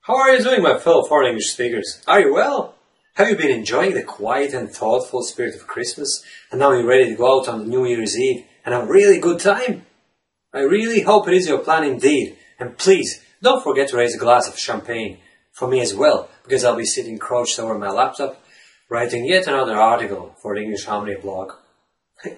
How are you doing, my fellow foreign English speakers? Are you well? Have you been enjoying the quiet and thoughtful spirit of Christmas, and now you're ready to go out on the New Year's Eve and have a really good time? I really hope it is your plan indeed, and please don't forget to raise a glass of champagne for me as well, because I'll be sitting crouched over my laptop writing yet another article for the English Harmony blog.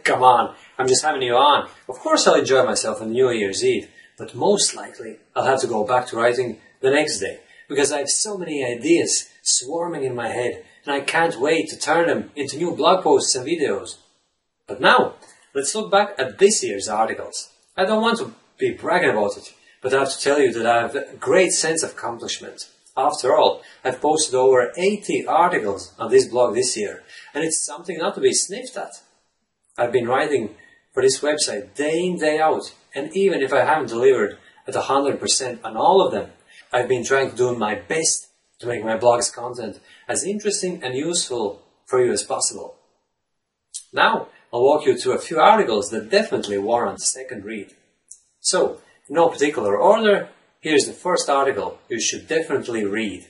Come on, I'm just having you on. Of course I'll enjoy myself on New Year's Eve, but most likely I'll have to go back to writing the next day, because I have so many ideas swarming in my head, and I can't wait to turn them into new blog posts and videos. But now, let's look back at this year's articles. I don't want to be bragging about it, but I have to tell you that I have a great sense of accomplishment. After all, I've posted over 80 articles on this blog this year, and it's something not to be sniffed at. I've been writing for this website day in, day out, and even if I haven't delivered at 100% on all of them, I've been trying to do my best to make my blog's content as interesting and useful for you as possible. Now, I'll walk you through a few articles that definitely warrant a second read. So, in no particular order, here's the first article you should definitely read.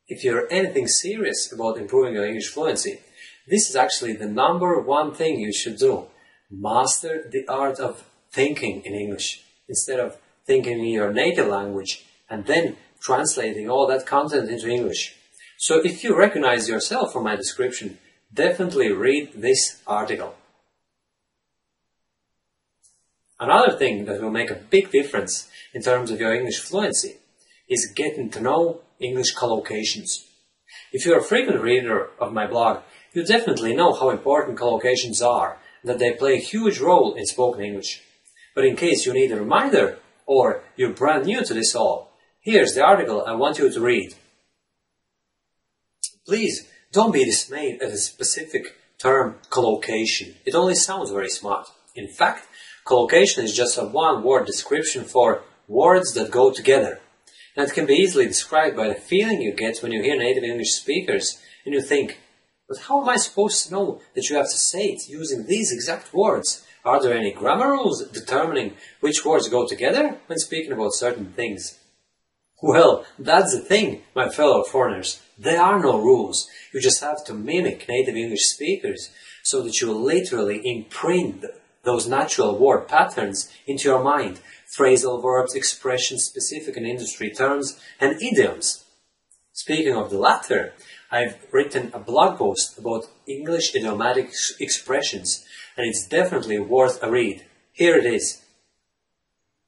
If you're anything serious about improving your English fluency, this is actually the #1 thing you should do. Master the art of thinking in English, instead of thinking in your native language and then translating all that content into English. So if you recognize yourself from my description, definitely read this article. Another thing that will make a big difference in terms of your English fluency is getting to know English collocations. If you're a frequent reader of my blog, you definitely know how important collocations are, and that they play a huge role in spoken English. But in case you need a reminder, or you're brand new to this all, here's the article I want you to read. Please don't be dismayed at the specific term collocation. It only sounds very smart. In fact, collocation is just a one-word description for words that go together. And it can be easily described by the feeling you get when you hear native English speakers and you think, but how am I supposed to know that you have to say it using these exact words? Are there any grammar rules determining which words go together when speaking about certain things? Well, that's the thing, my fellow foreigners. There are no rules. You just have to mimic native English speakers so that you literally imprint those natural word patterns into your mind. Phrasal verbs, expressions, specific and industry terms, and idioms. Speaking of the latter, I've written a blog post about English idiomatic expressions, and it's definitely worth a read. Here it is.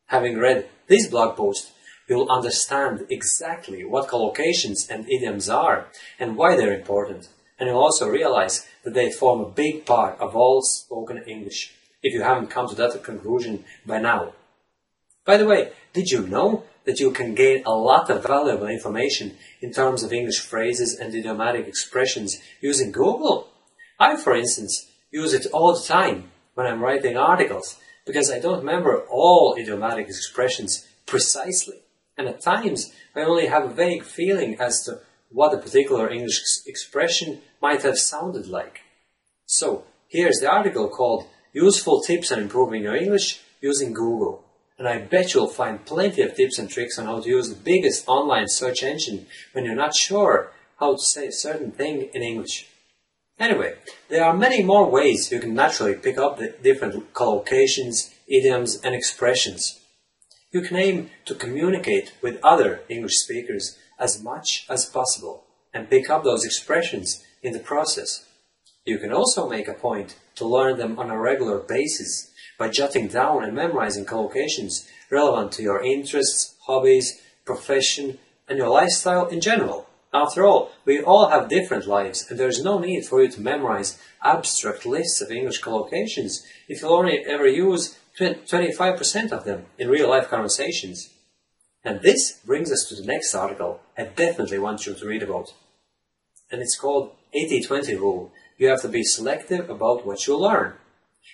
Having read this blog post, you'll understand exactly what collocations and idioms are and why they're important. And you'll also realize that they form a big part of all spoken English, if you haven't come to that conclusion by now. By the way, did you know that you can gain a lot of valuable information in terms of English phrases and idiomatic expressions using Google? I, for instance, use it all the time when I'm writing articles, because I don't remember all idiomatic expressions precisely. And at times, I only have a vague feeling as to what a particular English expression might have sounded like. So, here's the article called Useful Tips on Improving Your English Using Google. And I bet you'll find plenty of tips and tricks on how to use the biggest online search engine when you're not sure how to say a certain thing in English. Anyway, there are many more ways you can naturally pick up the different collocations, idioms, and expressions. You can aim to communicate with other English speakers as much as possible and pick up those expressions in the process. You can also make a point to learn them on a regular basis by jotting down and memorizing collocations relevant to your interests, hobbies, profession, and your lifestyle in general. After all, we all have different lives, and there is no need for you to memorize abstract lists of English collocations if you'll only ever use 25% of them in real-life conversations. And this brings us to the next article I definitely want you to read about. And it's called 80-20 rule. You have to be selective about what you learn.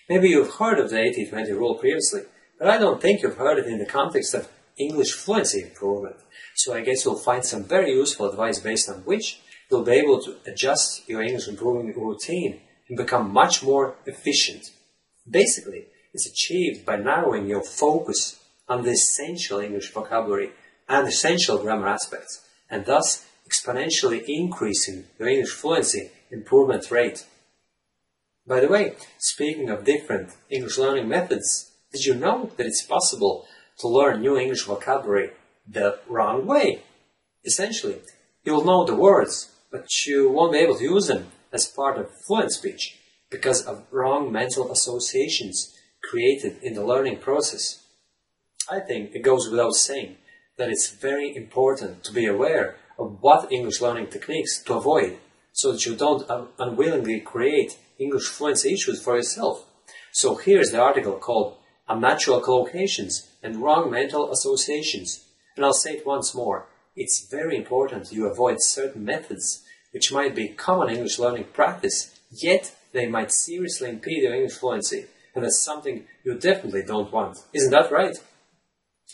Maybe you've heard of the 80-20 rule previously, but I don't think you've heard it in the context of English fluency improvement. So I guess you'll find some very useful advice based on which you'll be able to adjust your English improving routine and become much more efficient. Basically, it's achieved by narrowing your focus on the essential English vocabulary and essential grammar aspects, and thus exponentially increasing your English fluency improvement rate. By the way, speaking of different English learning methods, did you know that it's possible to learn new English vocabulary the wrong way? Essentially, you'll know the words, but you won't be able to use them as part of fluent speech because of wrong mental associations created in the learning process. I think it goes without saying that it's very important to be aware of what English learning techniques to avoid so that you don't unwillingly create English fluency issues for yourself. So here's the article called Unnatural Collocations and Wrong Mental Associations. And I'll say it once more, it's very important you avoid certain methods which might be common English learning practice, yet they might seriously impede your English fluency. And that's something you definitely don't want. Isn't that right?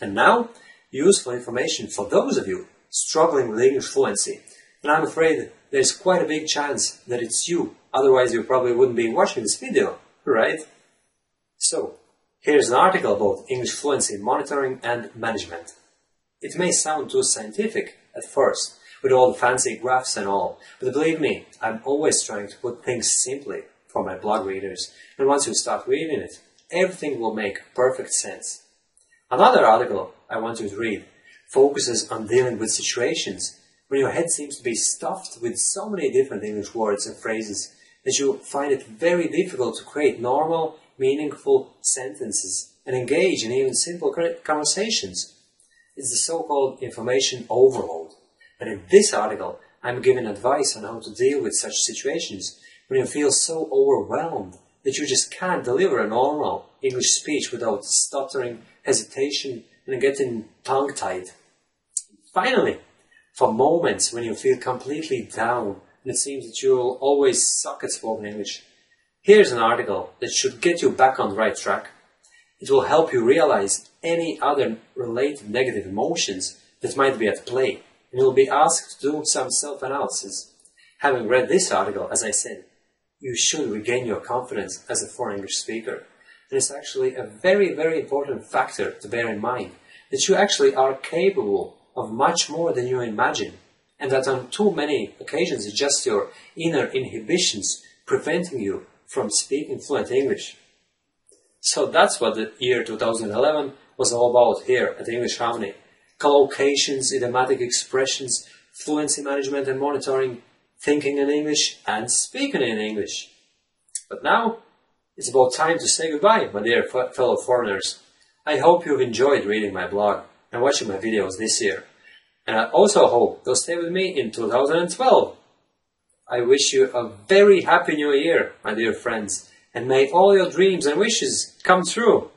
And now, useful information for those of you struggling with English fluency. And I'm afraid there's quite a big chance that it's you, otherwise you probably wouldn't be watching this video, right? So, here's an article about English fluency monitoring and management. It may sound too scientific at first, with all the fancy graphs and all, but believe me, I'm always trying to put things simply for my blog readers, and once you start reading it, everything will make perfect sense. Another article I want you to read focuses on dealing with situations when your head seems to be stuffed with so many different English words and phrases that you find it very difficult to create normal, meaningful sentences and engage in even simple conversations. It's the so-called information overload. And in this article, I'm giving advice on how to deal with such situations when you feel so overwhelmed that you just can't deliver a normal English speech without stuttering, hesitation, and getting tongue-tied. Finally, for moments when you feel completely down and it seems that you'll always suck at spoken English, here's an article that should get you back on the right track. It will help you realize any other related negative emotions that might be at play, and you'll be asked to do some self-analysis. Having read this article, as I said, you should regain your confidence as a foreign English speaker. And it's actually a very, very important factor to bear in mind, that you actually are capable of much more than you imagine, and that on too many occasions it's just your inner inhibitions preventing you from speaking fluent English. So that's what the year 2011 was all about here at English Harmony. Collocations, idiomatic expressions, fluency management and monitoring, thinking in English and speaking in English. But now, it's about time to say goodbye, my dear fellow foreigners. I hope you've enjoyed reading my blog and watching my videos this year. And I also hope you'll stay with me in 2012. I wish you a very happy new year, my dear friends, and may all your dreams and wishes come true.